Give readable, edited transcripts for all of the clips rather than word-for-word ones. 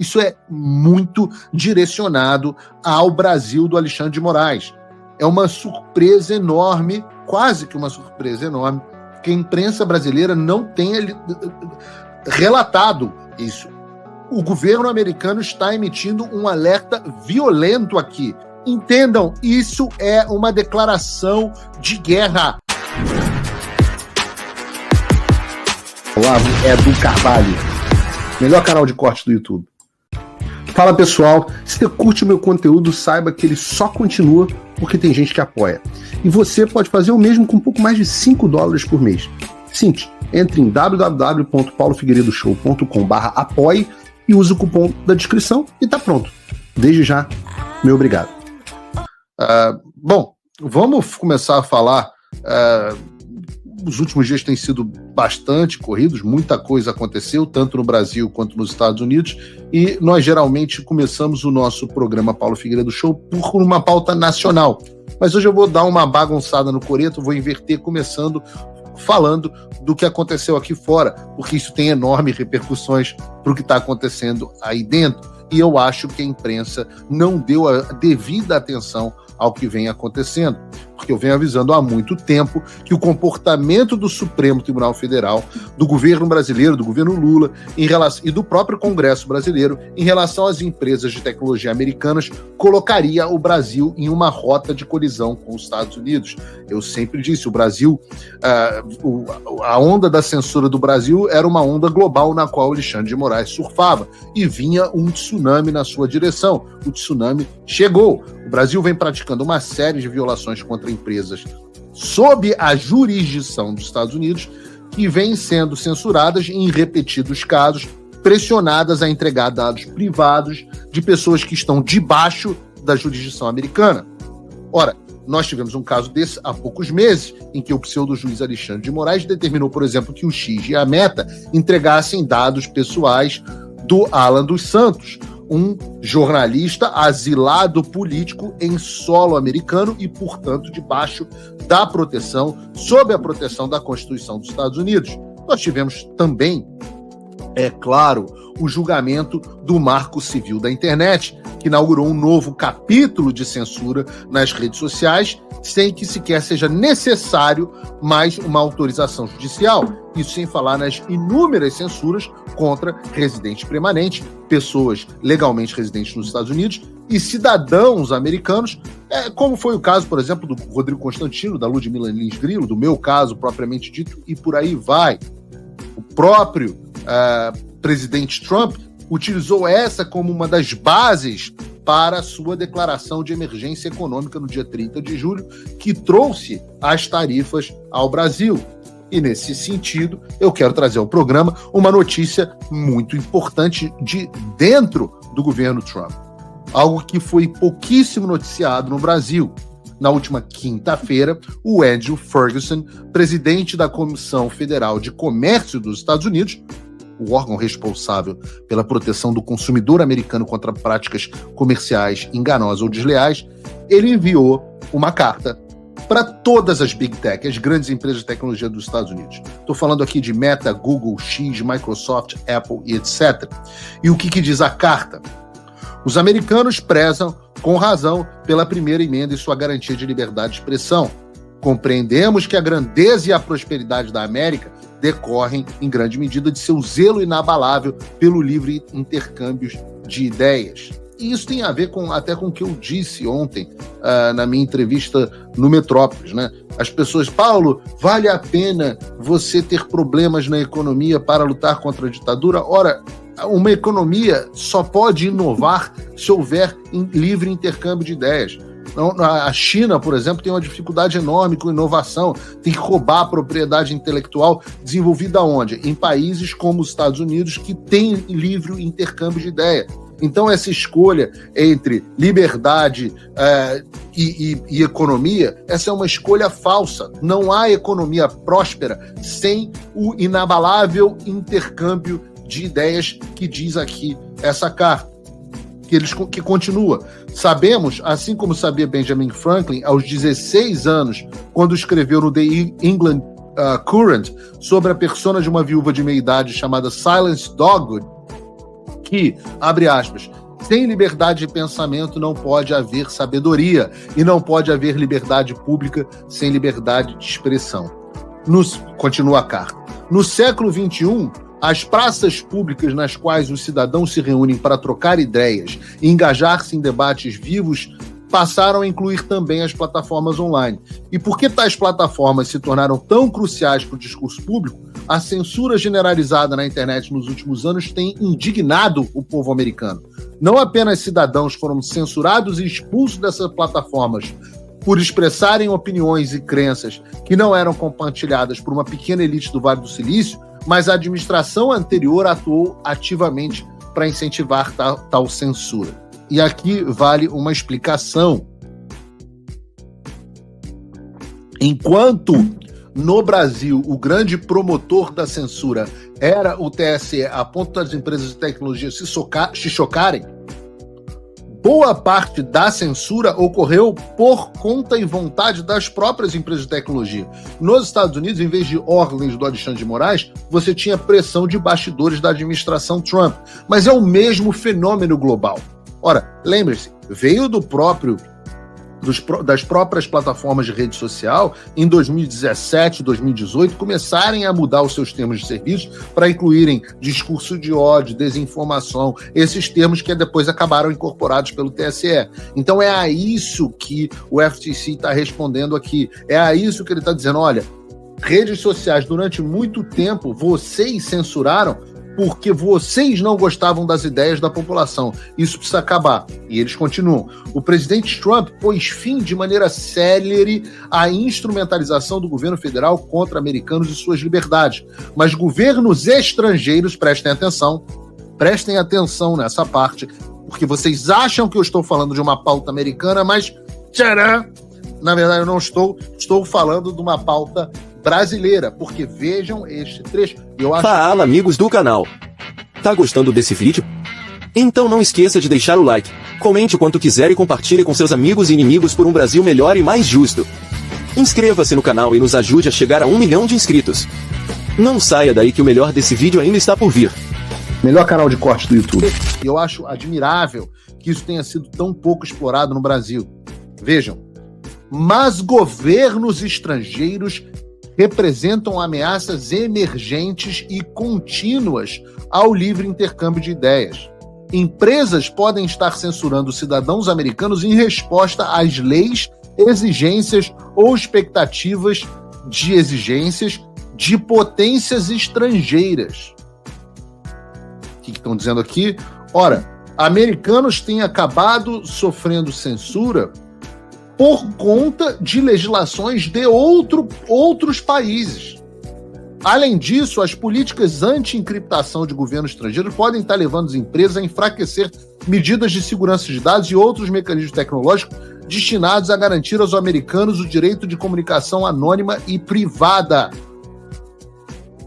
Isso é muito direcionado ao Brasil do Alexandre de Moraes. É uma surpresa enorme, quase que uma surpresa enorme, que a imprensa brasileira não tenha relatado isso. O governo americano está emitindo um alerta violento aqui. Entendam, isso é uma declaração de guerra. Olavo Edu Carvalho, melhor canal de corte do YouTube. Fala pessoal, se você curte o meu conteúdo, saiba que ele só continua porque tem gente que apoia. E você pode fazer o mesmo com um pouco mais de $5 por mês. Simples, entre em www.paulofigueiredoshow.com/apoie e use o cupom da descrição e tá pronto. Desde já, meu obrigado. Bom, vamos começar a falar. Os últimos dias têm sido bastante corridos, muita coisa aconteceu, tanto no Brasil quanto nos Estados Unidos, e nós geralmente começamos o nodo programa Paulo Figueiredo Show por uma pauta nacional. Mas hoje eu vou dar uma bagunçada no coreto, vou inverter, começando falando do que aconteceu aqui fora, porque isso tem enormes repercussões para o que está acontecendo aí dentro, e eu acho que a imprensa não deu a devida atenção ao que vem acontecendo, porque eu venho avisando há muito tempo que o comportamento do Supremo Tribunal Federal, do governo brasileiro, do governo Lula, e do próprio Congresso brasileiro, em relação às empresas de tecnologia americanas, colocaria o Brasil em uma rota de colisão com os Estados Unidos. Eu sempre disse, o Brasil, a onda da censura do Brasil era uma onda global na qual Alexandre de Moraes surfava, e vinha um tsunami na sua direção. O tsunami chegou. O Brasil vem praticando uma série de violações contra empresas sob a jurisdição dos Estados Unidos, que vêm sendo censuradas em repetidos casos, pressionadas a entregar dados privados de pessoas que estão debaixo da jurisdição americana. Ora, nós tivemos um caso desse há poucos meses, em que o pseudo-juiz Alexandre de Moraes determinou, por exemplo, que o X e a Meta entregassem dados pessoais do Alan dos Santos, um jornalista asilado político em solo americano e, portanto, debaixo da proteção, sob a proteção da Constituição dos Estados Unidos. Nós tivemos também, é claro, o julgamento do Marco Civil da Internet, que inaugurou um novo capítulo de censura nas redes sociais, sem que sequer seja necessário mais uma autorização judicial. Isso sem falar nas inúmeras censuras contra residentes permanentes, pessoas legalmente residentes nos Estados Unidos e cidadãos americanos, como foi o caso, por exemplo, do Rodrigo Constantino, da Ludmila Lins Grilo, do meu caso propriamente dito, e por aí vai. O próprio presidente Trump utilizou essa como uma das bases para a sua declaração de emergência econômica no dia 30 de julho, que trouxe as tarifas ao Brasil. E nesse sentido, eu quero trazer ao programa uma notícia muito importante de dentro do governo Trump. Algo que foi pouquíssimo noticiado no Brasil. Na última quinta-feira, o Andrew Ferguson, presidente da Comissão Federal de Comércio dos Estados Unidos, o órgão responsável pela proteção do consumidor americano contra práticas comerciais enganosas ou desleais, ele enviou uma carta para todas as Big Tech, as grandes empresas de tecnologia dos Estados Unidos. Estou falando aqui de Meta, Google, X, Microsoft, Apple e etc. E o que diz a carta? Os americanos prezam, com razão, pela primeira emenda e sua garantia de liberdade de expressão. Compreendemos que a grandeza e a prosperidade da América decorrem, em grande medida, de seu zelo inabalável pelo livre intercâmbio de ideias. E isso tem a ver até com o que eu disse ontem na minha entrevista no Metrópolis, né? As pessoas, Paulo, vale a pena você ter problemas na economia para lutar contra a ditadura? Ora, uma economia só pode inovar se houver livre intercâmbio de ideias. A China, por exemplo, tem uma dificuldade enorme com inovação, tem que roubar a propriedade intelectual desenvolvida onde? Em países como os Estados Unidos, que têm livre intercâmbio de ideia. Então, essa escolha entre liberdade e economia, essa é uma escolha falsa. Não há economia próspera sem o inabalável intercâmbio de ideias que diz aqui essa carta. Que continua. Sabemos, assim como sabia Benjamin Franklin, aos 16 anos, quando escreveu no The England Courant sobre a persona de uma viúva de meia-idade chamada Silence Dogwood, que, abre aspas, sem liberdade de pensamento não pode haver sabedoria e não pode haver liberdade pública sem liberdade de expressão. Continua a carta. No século XXI, as praças públicas nas quais os cidadãos se reúnem para trocar ideias e engajar-se em debates vivos passaram a incluir também as plataformas online. E porque tais plataformas se tornaram tão cruciais para o discurso público, a censura generalizada na internet nos últimos anos tem indignado o povo americano. Não apenas cidadãos foram censurados e expulsos dessas plataformas por expressarem opiniões e crenças que não eram compartilhadas por uma pequena elite do Vale do Silício, mas a administração anterior atuou ativamente para incentivar tal censura. E aqui vale uma explicação. Enquanto no Brasil o grande promotor da censura era o TSE, a ponto das empresas de tecnologia se chocarem, boa parte da censura ocorreu por conta e vontade das próprias empresas de tecnologia. Nos Estados Unidos, em vez de ordens do Alexandre de Moraes, você tinha pressão de bastidores da administração Trump. Mas é o mesmo fenômeno global. Ora, lembre-se, veio das próprias plataformas de rede social, em 2017, 2018, começarem a mudar os seus termos de serviço para incluírem discurso de ódio, desinformação, esses termos que depois acabaram incorporados pelo TSE. Então é a isso que o FTC está respondendo aqui. É a isso que ele está dizendo, olha, redes sociais durante muito tempo vocês censuraram porque vocês não gostavam das ideias da população. Isso precisa acabar. E eles continuam. O presidente Trump pôs fim de maneira célere à instrumentalização do governo federal contra americanos e suas liberdades. Mas governos estrangeiros, prestem atenção nessa parte, porque vocês acham que eu estou falando de uma pauta americana, mas tcharam! Na verdade eu não estou falando de uma pauta brasileira, porque vejam este trecho. Fala, amigos do canal. Tá gostando desse vídeo? Então não esqueça de deixar o like, comente quanto quiser e compartilhe com seus amigos e inimigos por um Brasil melhor e mais justo. Inscreva-se no canal e nos ajude a chegar a 1 milhão de inscritos. Não saia daí que o melhor desse vídeo ainda está por vir. Melhor canal de corte do YouTube. Eu acho admirável que isso tenha sido tão pouco explorado no Brasil. Vejam, mas governos estrangeiros representam ameaças emergentes e contínuas ao livre intercâmbio de ideias. Empresas podem estar censurando cidadãos americanos em resposta às leis, exigências ou expectativas de exigências de potências estrangeiras. O que estão dizendo aqui? Ora, americanos têm acabado sofrendo censura por conta de legislações de outros países. Além disso, as políticas anti-encriptação de governos estrangeiros podem estar levando as empresas a enfraquecer medidas de segurança de dados e outros mecanismos tecnológicos destinados a garantir aos americanos o direito de comunicação anônima e privada.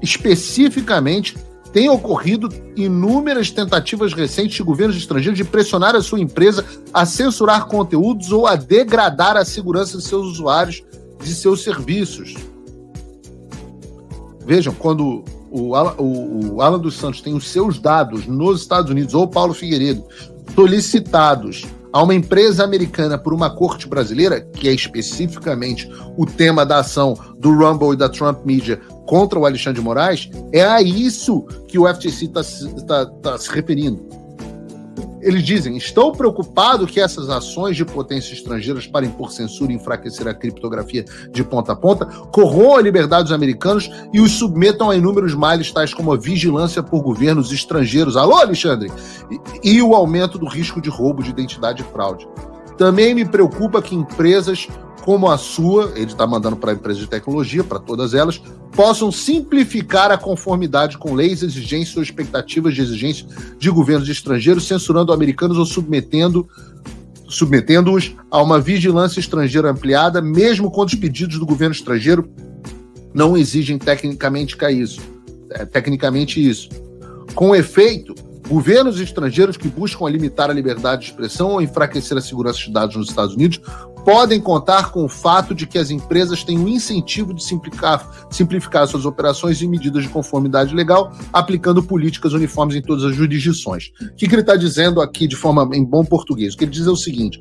Especificamente, tem ocorrido inúmeras tentativas recentes de governos estrangeiros de pressionar a sua empresa a censurar conteúdos ou a degradar a segurança de seus usuários de seus serviços. Vejam, quando o Alan dos Santos tem os seus dados nos Estados Unidos, ou Paulo Figueiredo, solicitados a uma empresa americana por uma corte brasileira, que é especificamente o tema da ação do Rumble e da Trump Media contra o Alexandre de Moraes, é a isso que o FTC está se referindo. Eles dizem, estou preocupado que essas ações de potências estrangeiras para impor censura e enfraquecer a criptografia de ponta a ponta corroam a liberdade dos americanos e os submetam a inúmeros males, tais como a vigilância por governos estrangeiros. Alô, Alexandre? E o aumento do risco de roubo de identidade e fraude. Também me preocupa que empresas como a sua, ele está mandando para empresas de tecnologia, para todas elas, possam simplificar a conformidade com leis, exigências ou expectativas de exigência de governos estrangeiros, censurando americanos ou submetendo-os a uma vigilância estrangeira ampliada, mesmo quando os pedidos do governo estrangeiro não exigem tecnicamente isso. Com efeito, Governos estrangeiros que buscam limitar a liberdade de expressão ou enfraquecer a segurança de dados nos Estados Unidos podem contar com o fato de que as empresas têm um incentivo de simplificar suas operações e medidas de conformidade legal, aplicando políticas uniformes em todas as jurisdições. O que ele está dizendo aqui de forma em bom português? O que ele diz é o seguinte: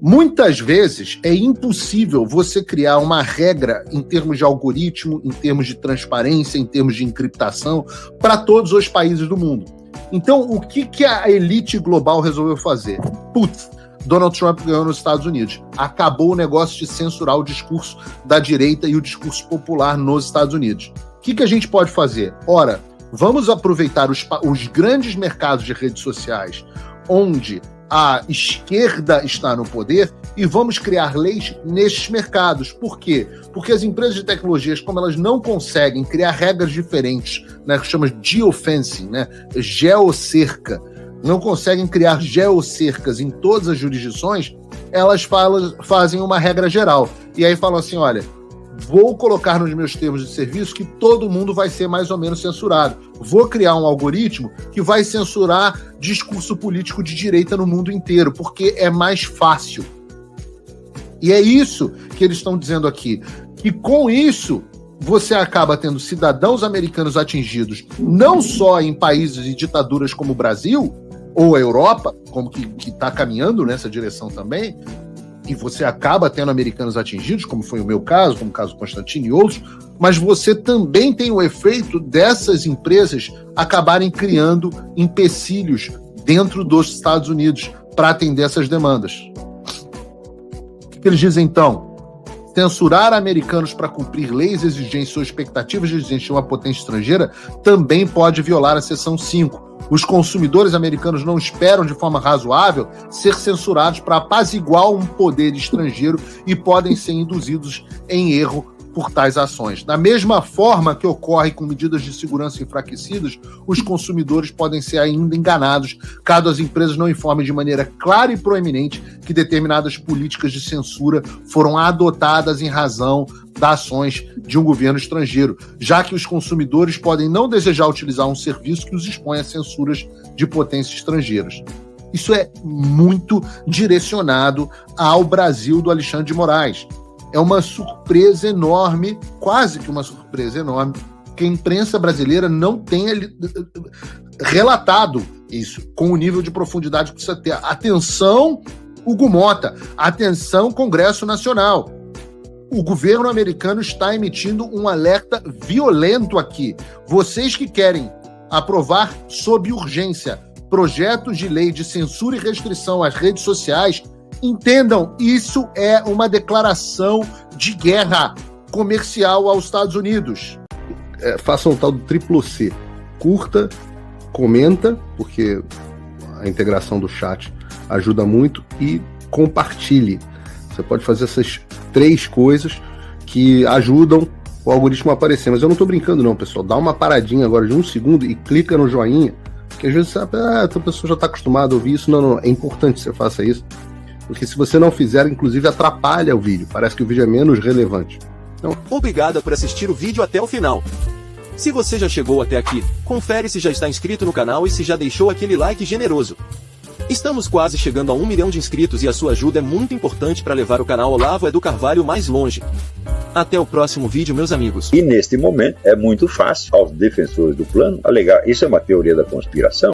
muitas vezes é impossível você criar uma regra em termos de algoritmo, em termos de transparência, em termos de encriptação para todos os países do mundo. Então, o que a elite global resolveu fazer? Putz, Donald Trump ganhou nos Estados Unidos. Acabou o negócio de censurar o discurso da direita e o discurso popular nos Estados Unidos. O que a gente pode fazer? Ora, vamos aproveitar os grandes mercados de redes sociais, onde a esquerda está no poder, e vamos criar leis nesses mercados. Por quê? Porque as empresas de tecnologias, como elas não conseguem criar regras diferentes, né, que chama de geofencing, né, geocerca, não conseguem criar geocercas em todas as jurisdições, elas fazem uma regra geral. E aí falam assim, olha, vou colocar nos meus termos de serviço que todo mundo vai ser mais ou menos censurado. Vou criar um algoritmo que vai censurar discurso político de direita no mundo inteiro, porque é mais fácil. E é isso que eles estão dizendo aqui, que com isso você acaba tendo cidadãos americanos atingidos, não só em países e ditaduras como o Brasil, ou a Europa, como que está caminhando nessa direção também, e você acaba tendo americanos atingidos, como foi o meu caso, como o caso do Constantino e outros, mas você também tem o efeito dessas empresas acabarem criando empecilhos dentro dos Estados Unidos para atender essas demandas. O que eles dizem então? Censurar americanos para cumprir leis, exigências ou expectativas de exigência de uma potência estrangeira também pode violar a seção 5. Os consumidores americanos não esperam de forma razoável ser censurados para apaziguar um poder estrangeiro e podem ser induzidos em erro por tais ações. Da mesma forma que ocorre com medidas de segurança enfraquecidas, os consumidores podem ser ainda enganados caso as empresas não informem de maneira clara e proeminente que determinadas políticas de censura foram adotadas em razão das ações de um governo estrangeiro, já que os consumidores podem não desejar utilizar um serviço que os expõe a censuras de potências estrangeiras. Isso é muito direcionado ao Brasil do Alexandre de Moraes. É uma surpresa enorme, quase que uma surpresa enorme, que a imprensa brasileira não tenha relatado isso com o nível de profundidade que precisa ter. Atenção, Hugo Mota, atenção, Congresso Nacional. O governo americano está emitindo um alerta violento aqui. Vocês que querem aprovar sob urgência projetos de lei de censura e restrição às redes sociais, entendam, isso é uma declaração de guerra comercial aos Estados Unidos. Façam o tal do triplo C. Curta, comenta, porque a integração do chat ajuda muito, e compartilhe. Você pode fazer essas 3 coisas que ajudam o algoritmo a aparecer. Mas eu não estou brincando não, pessoal. Dá uma paradinha agora de 1 segundo e clica no joinha, porque às vezes a pessoa já está acostumada a ouvir isso. Não, é importante que você faça isso. Porque se você não fizer, inclusive atrapalha o vídeo. Parece que o vídeo é menos relevante. Então, obrigado por assistir o vídeo até o final. Se você já chegou até aqui, confere se já está inscrito no canal e se já deixou aquele like generoso. Estamos quase chegando a 1 milhão de inscritos e a sua ajuda é muito importante para levar o canal Olavo Edu Carvalho mais longe. Até o próximo vídeo, meus amigos. E neste momento é muito fácil aos defensores do plano alegar isso é uma teoria da conspiração.